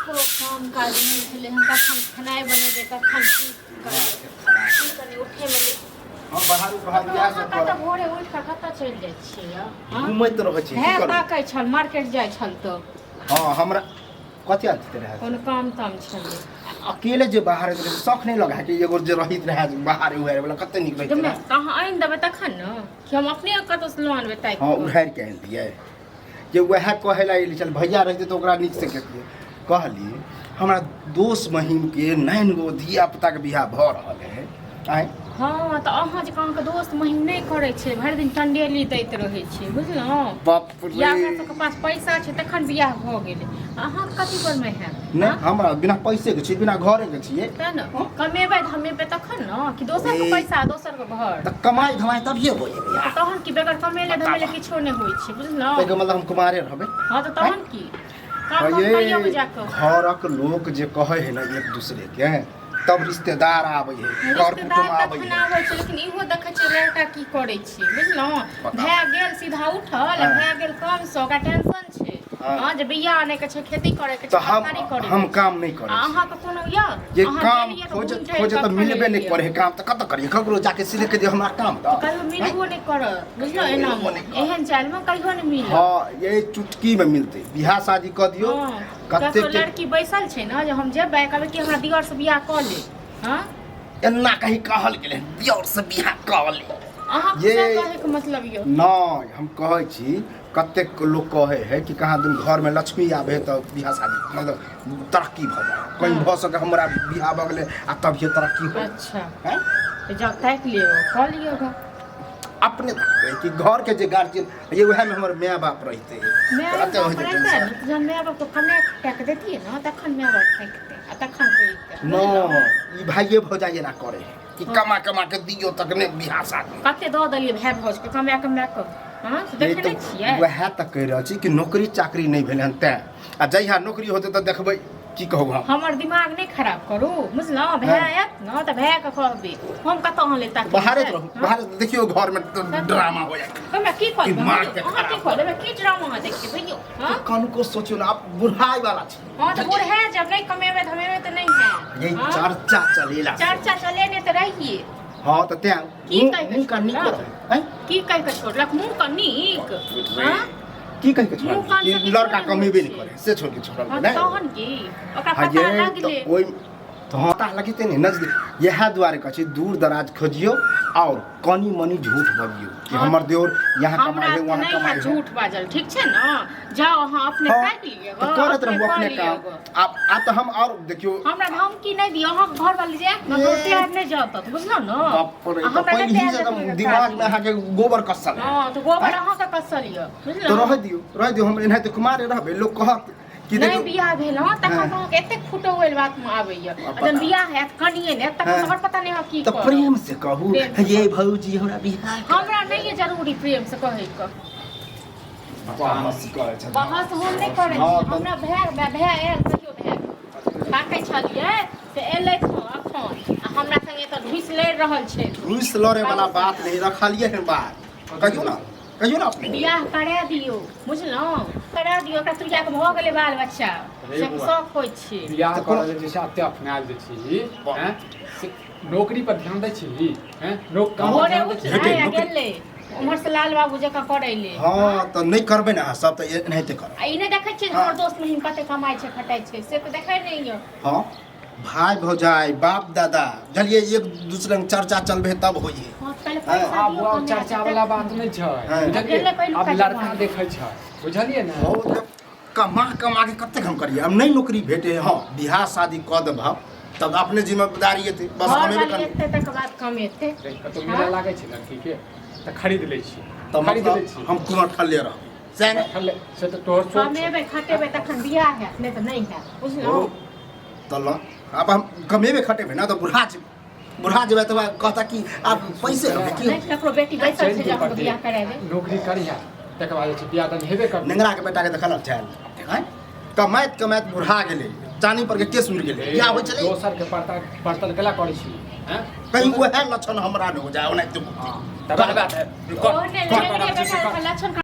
ककरो काम काज नहीं भेलै हम कखन खेनाइ बनेबै कखन की करबै उठे में हम बाहर इएह सब कतऽ भोरे उठि कऽ कतऽ चलि जाइ छियै घुमैत रहै छी है ताकै छल मार्केट जाइ छल तऽ हाँ हमरा कथी आते रहे कोनो काम ताम छलै अकेले जे बाहर रहे शौक नहीं लगा कि एगो जे रहित रहे बाहर उहर वाला कते निक रहै जमे कहाँ आनि देबै तखन न कि हम अपने कतऽ से लऽ आनबै ताकि हाँ उहर के आनि दियै जे वएह कहे लगे चल भैया रहते तो ओकरा नीक से कहतियै कहली हमरा दोस्त महीम के 9 गो धिया पुता के बियाह भ रहल है आइ हाँ तऽ अहाँ जे अहाँके दोस्त महीम नहि करै छै भरि दिन टंडेली दैत रहै छै बुझलहुँ बाप या रे हमरा सबके पास पैसा छै तखन बियाह भऽ गेलै अहाँ कथी पर में है नहीं हमरा बिना पैसे के छी बिना घरे के छियै तेँ न कमेबै धमेबै तखन न कि दोसर के पैसा दोसर के घर त कमाई धमाई तभिए हो जेबै तहन कि बेगर कमेले धमेले किछो नहि होइ छै बुझलहुँ तै के मतलब हम कुमारे रहबै हाँ तऽ तहन की काम करियौ जाकऽ घरक लोग जे कहे है ना एक दूसरे के तब रिश्तेदार आबै है घर कुटुम आबै है आबै छै लेकिन इहो देखै छै लड़का की करै छै बुझलहुँ भए गेल सीधा उठल भए गेल काम से ओकरा टेंशन छै हाँ जे बियाह नहि के छै खेती करे के छै सरकारी करे हम काम नहीं करै अहाँ के कोनो या जे काम खोजे त मिलबे नहीं करे काम त कत करिए ककरो जाके सीधे के दे हमरा काम द कहियो मिलबो नहीं करत बुझलो एना एहन चाल में कहियो नहीं मिलत हां ये चुटकी में मिलते बियाह शादी क दियो कते लड़की बैसल छै ना जे हम जेबै कहबै कि हमरा दियर से बियाह क ले हां एना कहीं कहल गेले दियर से बियाह क ले अहाँ के कहे के मतलब यो नहीं हम कहै छी कते लोग कहे है कि कहाँ दिन घर में लक्ष्मी आवे तो बियाह शादी मतलब तरक्की भ जाए कहीं भ सके हमरा बियाह भ गेले आ तब ये तरक्की हो अच्छा हैं तो जब तक लियो क लियो अपने कि घर के जे गार्जियन ये वह में हमर माय बाप रहते मैं जब मैं बाप को कमे टक देती है ना तखन मैं बाप फेंकते आ तखन कोई नो ई भाइये भौजाई ना करे कि कमा कमा के दियो तक ने बियाह शादी कते द देलिए भाई भौज के कमे के हां देखे नहीं छियै वह त कह रहल छी कि नौकरी चाकरी नहीं भेल हन त आ जहिया नौकरी होते त देखबै की कहू हमर दिमाग नहीं खराब करू बुझलौ भैयत न त भैया के कहबे हम कत अहाँ लेता बाहर रहू बाहर देखियो घर में ड्रामा हो जाए हम की करब अहाँ की करब की ड्रामा है देखिए भैया हां कौन को सोचियो ना आप बुढ़ाई वाला छी हां तो बुढ़ा जब नहीं कमेबे धमेबे तो नहीं है यही चर्चा चलेला चर्चा चलेने तो रहिए हां त त्या की कह का निक है की कह के छोड़लक मुंह का नीक हां की कह के छोड़ कि लड़का कमेबे नहीं करे से छोड़ के छोड़ल नहीं तहन की ओकरा पता लागले ओइ तो हाँ लगते नहीं नजदीक यह द्वारे कहे दूर दराज खोजियो और कनी मनी झूठ बजियो कि हमर देवर यहाँ कमाए है वहाँ कमाए है झूठ बाजल ठीक छै ना जाओ अहाँ अपने काट लियो तो करत रहू अपने काम आप तो हम और देखियो हमरा धमकी नहीं दियो अहाँ घर वाले जे न होते आब नहीं जात बुझलो ना तो पहले ही से दिमाग में आके गोबर कसल हां तो गोबर अहाँ का कसल लियो बुझलो तो रह दियो हम एनाते कुमारे रहबे लोग कहत कि नहीं बियाह भेल हां तखन अहाँ के एते फुटो होइल बात में आबैया जन बियाह हैत कनिए ने तखन हमर पता नहीं की तो प्रेम से कहू ये भौजी हमरा बियाह हमरा नहीं जरूरी प्रेम से कहे क बहस हम नहीं करे हमरा भै आयल कहियो भै ताकै छलिए से एलै अखन हमरा संगे त घुस लड़ रहल छै घुस लड़े वाला बात नहीं रखलिए है बात कहियो ना अपने बियाह करा दियो बुझलो करा दियो ओकरा तुरिया के भ गेलै बाल बच्चा सब शौक होय छै बियाह करे जे छै अते अपनाल जे छी हैं नौकरी पर ध्यान दै छी हैं लोग काम ध्यान गेलै उमर से लाल बाबू जका करैले हां त नहीं करबे ना सब त एनाहिते कर आ इने देखै छी हमर दोस्त महिम कते कमाई छै खटाई छै से त देखै नहीं य हां भाई भौजाई बाप दादा जलिए एक दूसरे में चर्चा चलबे तब होई अब चर्चा वाला बात नहीं छै बुझलिए अब लड़का देखै छै बुझलिए ना कमा के कते हम करिए अब नहीं नौकरी भेटे हां बियाह शादी क देब तब अपने जिम्मेदारी हेतै बस हमें कमेते तक बात कमेते कतो मेला लागे छै लड़की के त खरीद लै छी त खरीद लै छी हम कुमार ठल्ले रह से तो तोहर सोच कमेबे खटेबे तखन बियाह है नहीं त नहीं है बुझलो तल अब हम कमेबे खटेबे ना तो बुढ़ा जेबे तो कहता कि आप पैसे रहे कि नहीं ककरो बेटी बैसल छै जब बियाह कराबे नौकरी करिया तक बाद छै बियाह दन हेबे कर नेंगरा के बेटा के देखल छैल हैं कमाइत बुढ़ा गेले चानी पर के केस उड़ गेले बियाह होय चले दोसर के पड़तल केला करै छी हैं कहीं वह लक्षण हमरा न हो जाए ओना तो हां तब बात है लक्षण